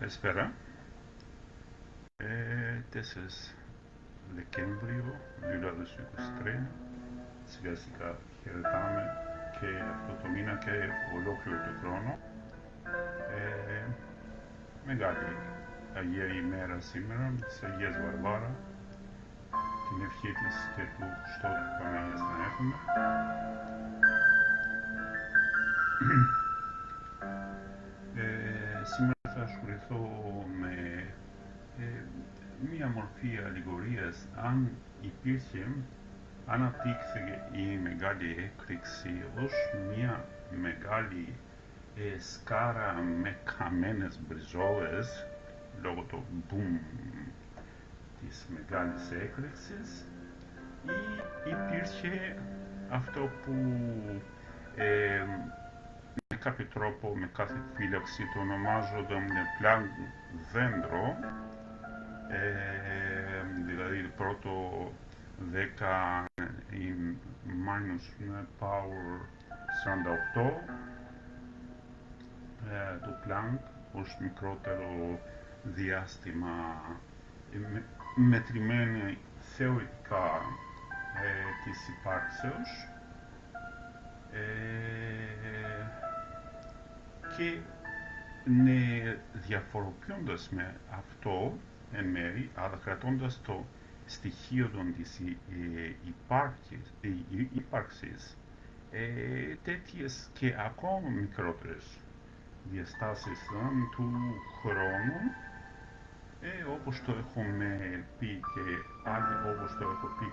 Καλησπέρα. 4 Δεκέμβριο 2023. Σιγά σιγά χαιρετάμε και αυτό το μήνα και ολόκληρο το χρόνο. Μεγάλη Αγία ημέρα σήμερα, της Αγίας Βαρβάρα. Την ευχή της και του Χριστού του Παναγίας να έχουμε. Σήμερα θα ασχοληθώ με μία μορφή αλληγορίας. Αν αναπτύχθηκε η μεγάλη έκρηξη ως μία μεγάλη σκάρα με καμένες μπριζόλες λόγω του boom της μεγάλης έκρηξης, ή υπήρχε αυτό που με κάποιο τρόπο, με κάθε φύλαξη το ονομάζονταν πλάν δέντρο, δηλαδή το πρώτο 10 in minus power 48, το Planck ως μικρότερο διάστημα μετρημένη θεωρητικά της υπάρξεως, και διαφοροποιώντας με αυτό εν μέρη, αλλά κρατώντας το στοιχείο της ύπαρξης, τέτοιες και ακόμα μικρότερες διαστάσεις του χρόνου, όπως το έχουμε πει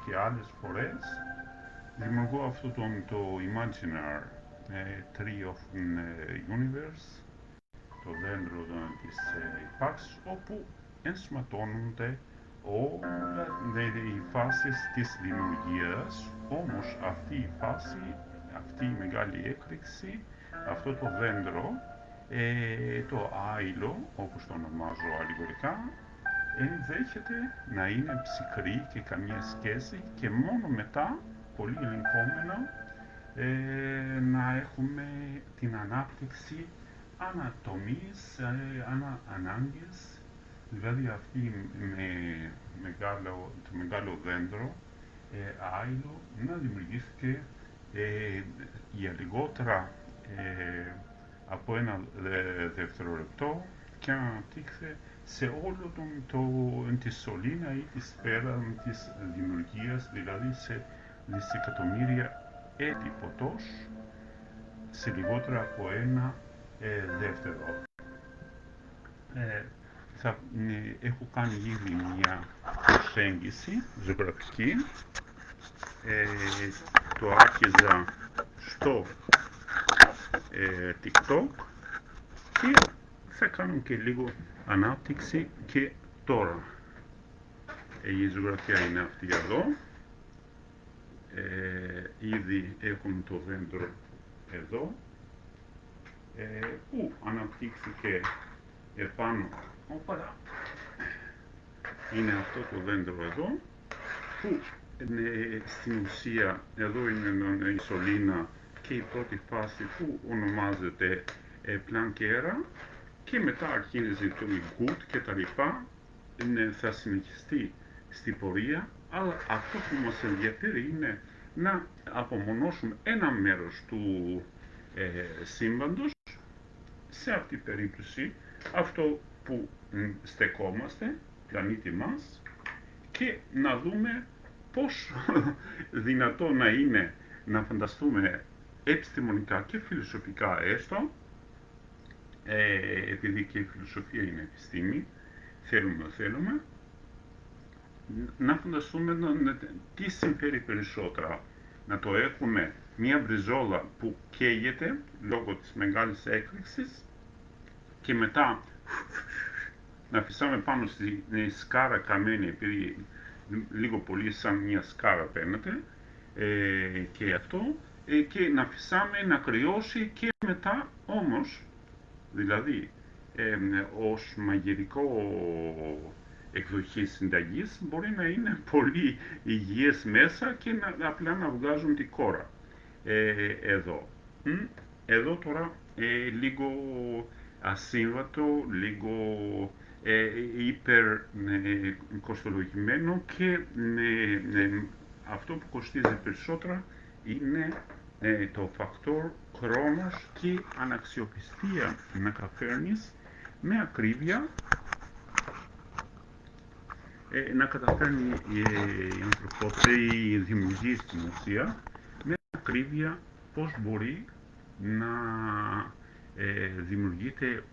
και άλλες φορές, δημιουργώ αυτό το Imaginar Tree of Universe, το δέντρο της υπάρξης, όπου ενσωματώνονται όλες οι φάσεις της δημιουργίας. Όμως αυτή η φάση, αυτή η μεγάλη έκρηξη, αυτό το δέντρο, το άϊλο, όπως το ονομάζω αλληγορικά, ενδέχεται να είναι ψυχρή και καμία σχέση, και μόνο μετά, πολύ ελεγχόμενα, να έχουμε την ανάπτυξη ανατομής, ανάγκες, δηλαδή αυτή το μεγάλο δέντρο, άϊλο, να δημιουργήθηκε για λιγότερα από ένα δευτερόλεπτο και να αναπτύχθηκε σε όλο τη σωλήνα ή τη σφαίρα της δημιουργίας, δηλαδή σε δισεκατομμύρια έτη ποτός, σε λιγότερα από ένα δεύτερο. Έχω κάνει ήδη μια προσέγγιση ζωγραφική. Το άρχιζα στο TikTok και θα κάνω και λίγο ανάπτυξη και τώρα. Η ζωγραφία είναι αυτή εδώ. Ήδη έχουμε το δέντρο εδώ, που αναπτύχθηκε επάνω. Είναι αυτό το δέντρο εδώ, που στην ουσία εδώ είναι η σωλήνα και η πρώτη φάση που ονομάζεται πλανκέρα, και μετά αρχίζει το γκουτ και τα λοιπά. Θα συνεχιστεί στην πορεία, αλλά αυτό που μας ενδιαφέρει είναι να απομονώσουμε ένα μέρος του σύμπαντος, σε αυτή την περίπτωση αυτό που στεκόμαστε, πλανήτη μας, και να δούμε πώς δυνατό να είναι να φανταστούμε επιστημονικά και φιλοσοφικά έστω, επειδή και η φιλοσοφία είναι επιστήμη, θέλουμε να φανταστούμε τι συμφέρει περισσότερα. Να το έχουμε μια μπριζόλα που καίγεται λόγω της μεγάλης έκρηξης και μετά να φυσάμε πάνω στη σκάρα καμένη, επειδή λίγο πολύ σαν μια σκάρα φαίνεται, και αυτό, και να φυσάμε να κρυώσει, και μετά όμως, δηλαδή ως μαγειρικό εκδοχή συνταγής, μπορεί να είναι πολύ υγιές μέσα και απλά να βγάζουν τη κόρα. Εδώ τώρα λίγο ασύμβατο, λίγο κοστολογημένο και αυτό που κοστίζει περισσότερα είναι το φακτόρ χρόνος και αναξιοπιστία να καταφέρνεις με ακρίβεια να καταφέρνει η ανθρωπότητα, η δημιουργία στην ουσία, με ακρίβεια πώς μπορεί να δημιουργείται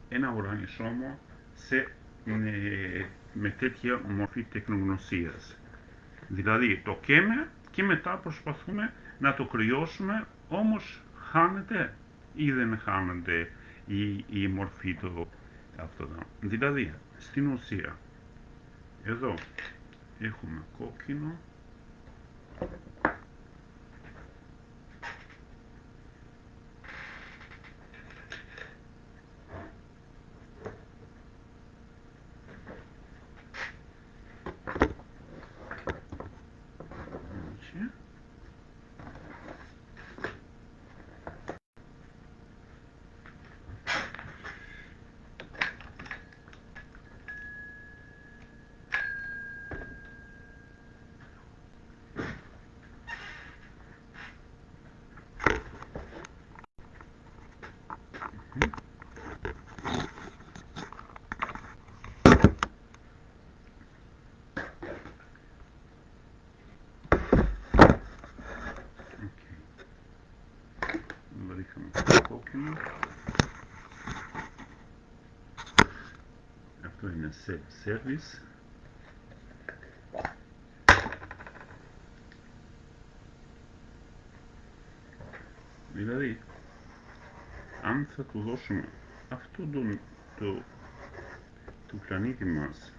ένα ουρανισόμο με τέτοια μορφή τεχνογνωσίας. Δηλαδή το καίμε και μετά προσπαθούμε να το κρυώσουμε, όμως χάνεται ή δεν χάνεται η μορφή του αυτό. Δηλαδή στην ουσία εδώ έχουμε κόκκινο, έτσι, δηλαδή είχαμε το κόκκινο, αυτό είναι service, δηλαδή αν θα του δώσουμε αυτό το πλανήτη μας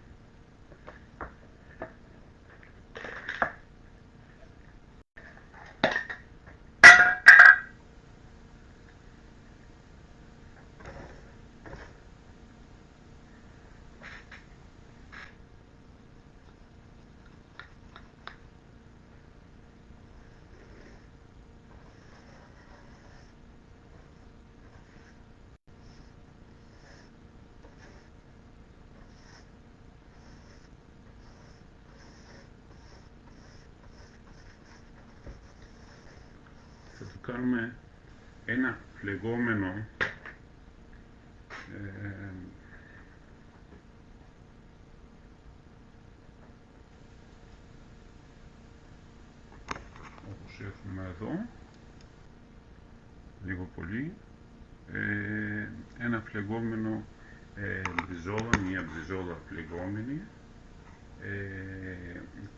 θα του κάνουμε ένα φλεγόμενο όπως έχουμε εδώ, λίγο πολύ, ένα φλεγόμενο μπριζόλα, μια μπριζόλα φλεγόμενη,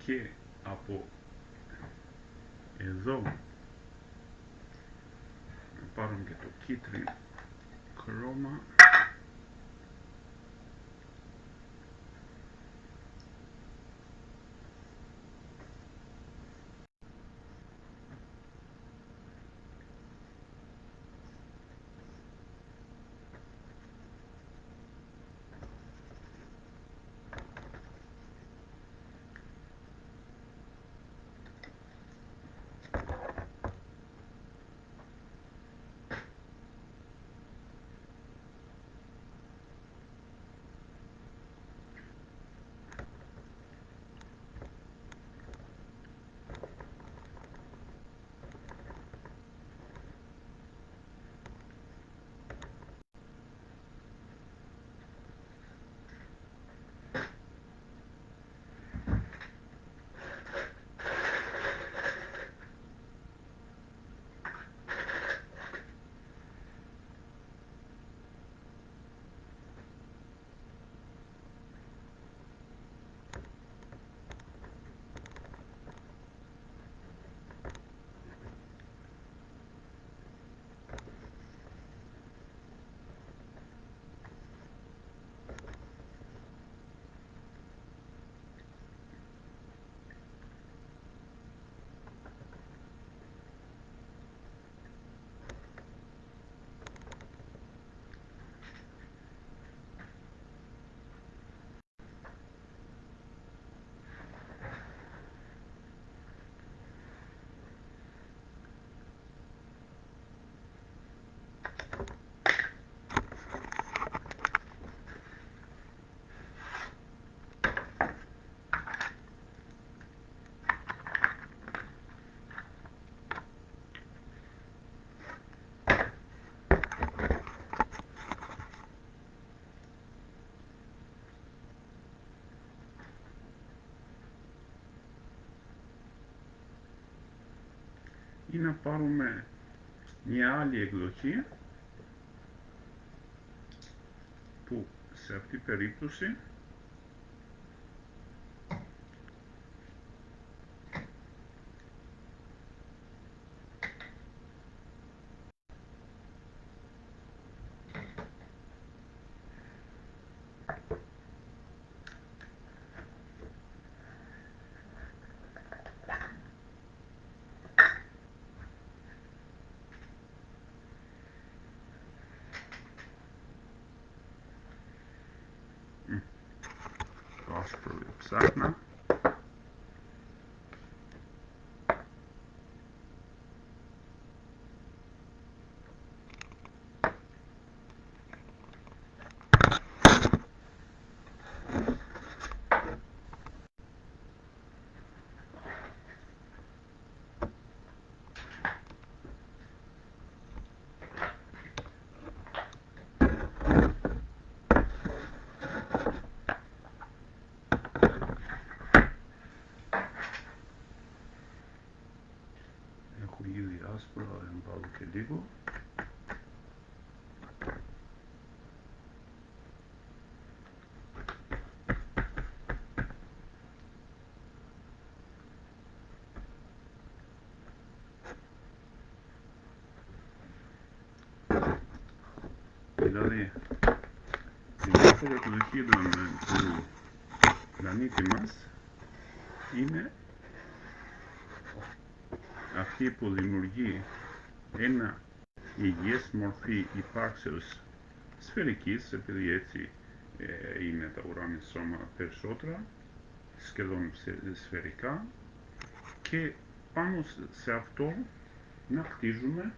και από εδώ να πάρουμε και το κίτρινο χρώμα, ή να πάρουμε μια άλλη εκδοχή που σε αυτή την περίπτωση το άσπρο ψάχνα. Έχω ήδη άσπρο, αλλά να πάρω και λίγο. Δηλαδή, η δεύτερη εκδοχή του πλανήτη μας είναι αυτή που δημιουργεί ένα υγιές μορφή υπάρξεως σφαιρικής, επειδή έτσι είναι τα ουράνια σώματα περισσότερα, σχεδόν σφαιρικά, και πάνω σε αυτό να χτίζουμε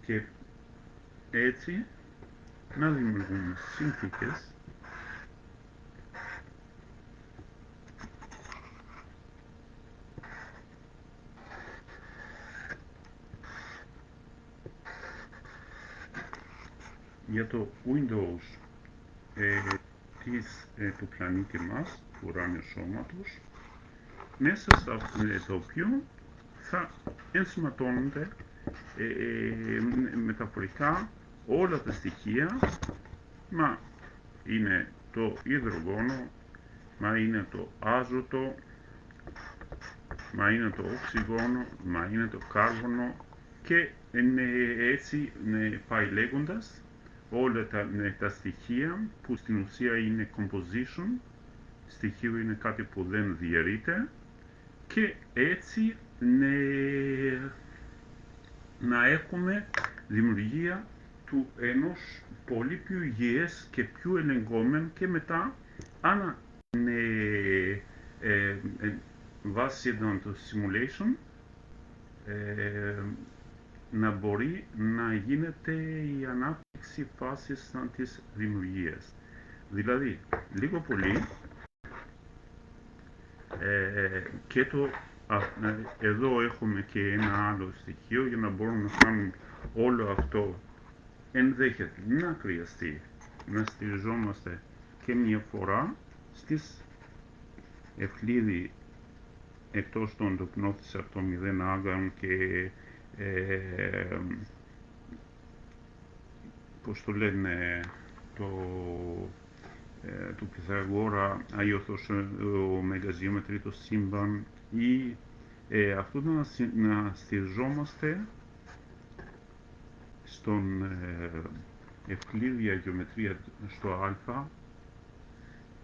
και έτσι να δημιουργούμε συνθήκες για το Windows του πλανήτη μας, του ουράνιου σώματος, μέσα στο οποίο θα ενσωματώνονται μεταφορικά όλα τα στοιχεία, μα είναι το υδρογόνο, μα είναι το άζωτο, μα είναι το οξυγόνο, μα είναι το κάρβονο, και έτσι πάει λέγοντας όλα τα στοιχεία που στην ουσία είναι composition. Στοιχείο είναι κάτι που δεν διαιρείται, και έτσι να έχουμε δημιουργία του ενός πολύ πιο υγιές και πιο ελεγχόμενο, και μετά αν βάσει το simulation να μπορεί να γίνεται η ανάπτυξη φάσης της δημιουργίας. Δηλαδή, λίγο πολύ και εδώ έχουμε και ένα άλλο στοιχείο για να μπορούμε να κάνουμε όλο αυτό. Ενδέχεται να χρειαστεί να στηριζόμαστε και μια φορά στις ευκλήδη, εκτός των τοκνώθης από το 0 άγκαν και πώς το λένε, του Πυθαγόρα, Άγιος ο μεγαζίωμετρη, το σύμπαν, ή αυτό να στηριζόμαστε στον ευκλήδια γεωμετρία στο α.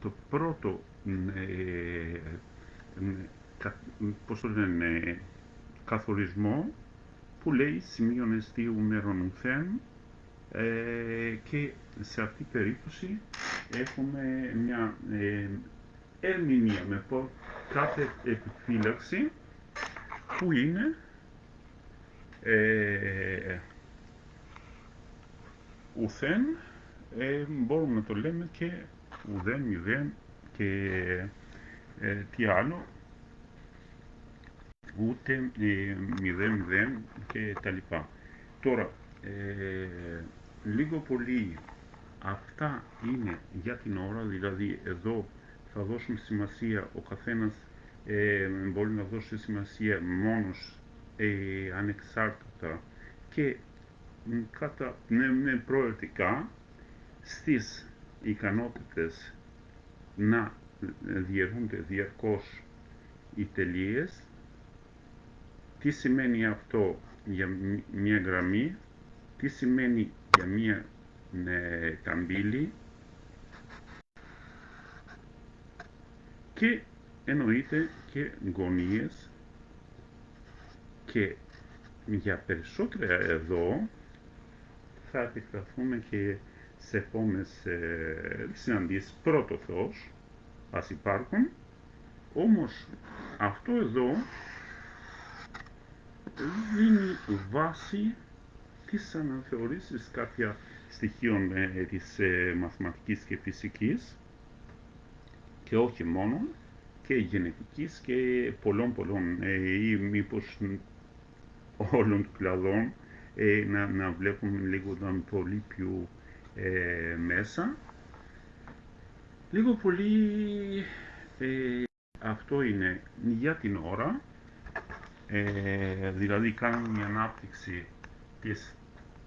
Το πρώτο πώς το λένε, καθορισμό που λέει σημείων εστίου μέρων ουθέν, και σε αυτή την περίπτωση έχουμε μια ερμηνεία με κάθε επιφύλαξη που είναι ουθέν, μπορούμε να το λέμε και ουδέν, μηδέν και τι άλλο, ούτε μηδέν, μηδέν και τα λοιπά. Τώρα, λίγο πολύ αυτά είναι για την ώρα, δηλαδή εδώ θα δώσουμε σημασία, ο καθένας μπορεί να δώσει σημασία μόνος, ανεξάρτητα και προαιρετικά στις ικανότητες να διαιρούνται διαρκώς οι τελείες. Τι σημαίνει αυτό για μια γραμμή, τι σημαίνει για μια καμπύλη και εννοείται και γωνίες, και για περισσότερα εδώ θα επεκταθούμε και σε επόμενες συναντήσεις, πρώτο Θεός, ας υπάρχουν. Όμως αυτό εδώ δίνει βάση της αναθεωρήσεις κάποια στοιχείων της μαθηματικής και φυσικής, και όχι μόνο, και γενετικής και πολλών ή μήπως όλων των κλαδών, να βλέπουμε λίγο πολύ πιο μέσα. Λίγο πολύ αυτό είναι για την ώρα, δηλαδή κάνουμε μια ανάπτυξη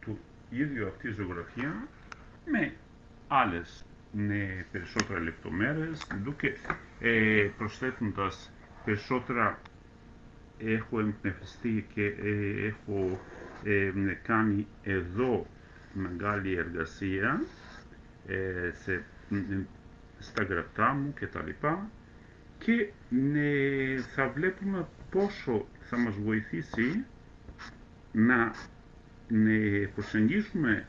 του ίδιου αυτή ζωγραφία με άλλες περισσότερα λεπτομέρειες, και προσθέτοντας περισσότερα έχω εμπνευστεί και έχω κάνει εδώ μεγάλη εργασία στα γραπτά μου και τα λοιπά, και θα βλέπουμε πόσο θα μας βοηθήσει να προσεγγίσουμε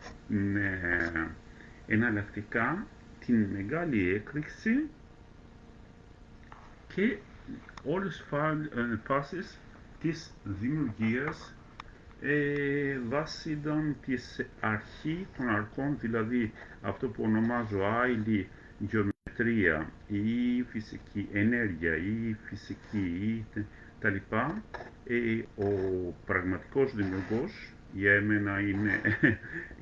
εναλλακτικά την μεγάλη έκρηξη και όλες τις φάσεις της δημιουργίας βάσει της αρχή των αρχών, δηλαδή αυτό που ονομάζω άειλη γεωμετρία ή φυσική ενέργεια ή φυσική ή τα λοιπά. Ο πραγματικός δημιουργός για εμένα είναι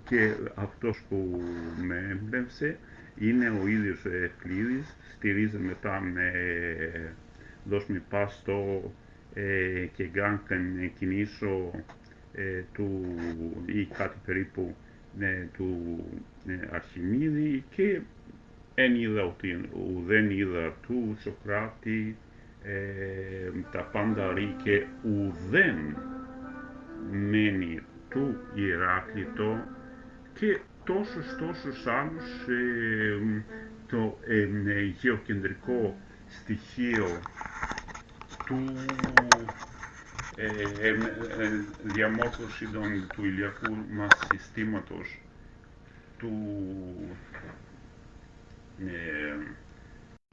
και αυτός που με έμπνευσε, είναι ο ίδιος Ευκλήδης. Στηρίζει μετά με «Δώσ' μη πάστο» και «Γκάνθεν κινήσω» του ή κάτι περίπου του Αρχιμίδη, και ουδέν είδα του Σοκράτη, τα πάντα ρί, και ουδέν μένει του Ηράκλειτο, και τόσους άλλους. Το γεωκεντρικό στοιχείο του διαμόρφωση του ηλιακού μας συστήματος,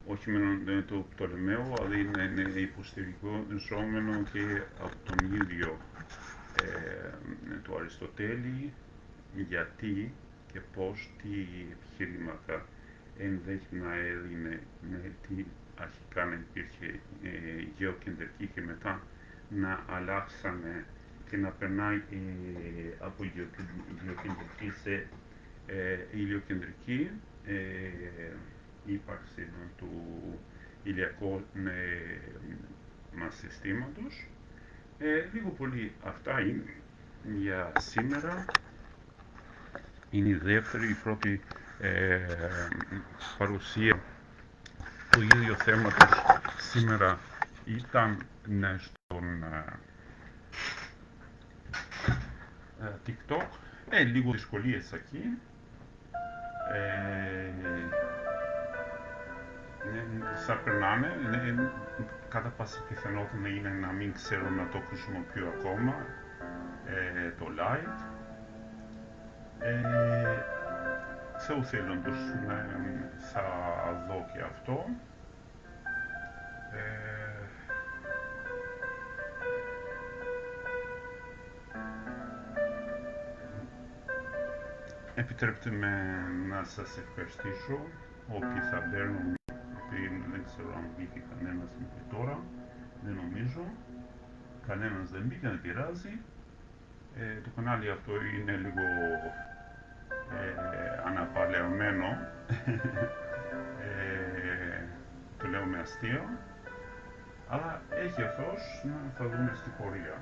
όχι μόνο το Πτολεμαίου, αλλά είναι υποστηριζόμενο και από τον ίδιο του Αριστοτέλη, γιατί και πώς, τι επιχειρήματα ενδέχεται να έδινε, τι αρχικά να υπήρχε γεωκεντρική και μετά να αλλάξανε και να περνάει από γεωκεντρική σε ηλιοκεντρική ύπαρξη του ηλιακού μας συστήματος. Λίγο πολύ αυτά είναι για σήμερα. Είναι η πρώτη παρουσία του ίδιου θέματος σήμερα ήταν στον TikTok. Λίγο δυσκολίες εκεί. Θα περνάνε. κατά πάσα πιθανότητα είναι να μην ξέρω να το χρησιμοποιώ ακόμα, το Lite. Θεού θέλοντος θα δω και αυτό. Επιτρέπτε με να σας ευχαριστήσω όποιοι θα μπαίνουν, επειδή δεν ξέρω αν μπήκε κανένας μέχρι τώρα, δεν νομίζω, κανένας δεν μπήκε, δεν πειράζει. Το κανάλι αυτό είναι λίγο αναπαλαιωμένο, το λέω με αστείο, αλλά έχει αυτός, θα δούμε στην πορεία.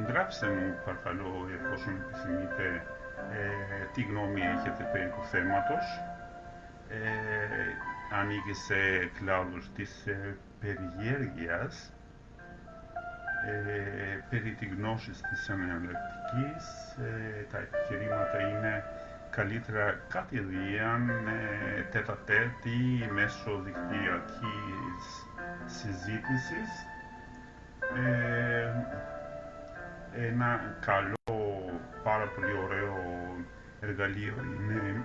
Γράψτε μου παρακαλώ, εφόσον επιθυμείτε, τι γνώμη έχετε περί του θέματος. Ανήκει σε κλάδους της περιέργειας, περί τη γνώσης της εναλλακτικής. Τα επιχειρήματα είναι καλύτερα κατηδίαν, τέτα-τέτ ή μέσω δικτυακής συζήτησης. Ένα καλό, πάρα πολύ ωραίο εργαλείο είναι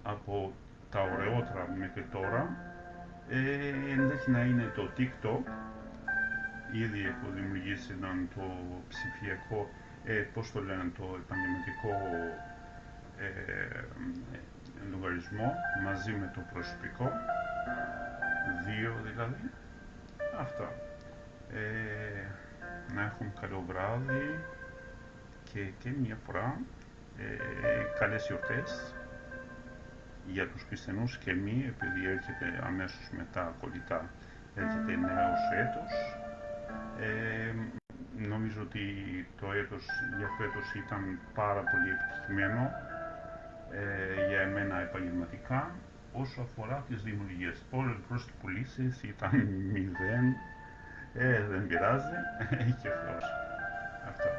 από τα ωραιότερα μέχρι τώρα, ενδέχει να είναι το TikTok. Ήδη έχω δημιουργήσει έναν το ψηφιακό, πώς το λένε, το επαγγελματικό λογαριασμό μαζί με το προσωπικό, 2 δηλαδή. Αυτά. Να έχουμε καλό βράδυ και μια φορά καλές γιορτές για τους χριστιανούς και μη, επειδή έρχεται αμέσως μετά κολλητά, έρχεται νέος έτος. Νομίζω ότι το έτος για φέτος ήταν πάρα πολύ επιτυχημένο για εμένα επαγγελματικά. Όσο αφορά τις δημιουργίες, όλες προς τις πωλήσεις ήταν 0. Δεν πειράζει, έχει και αυτός. Αυτά.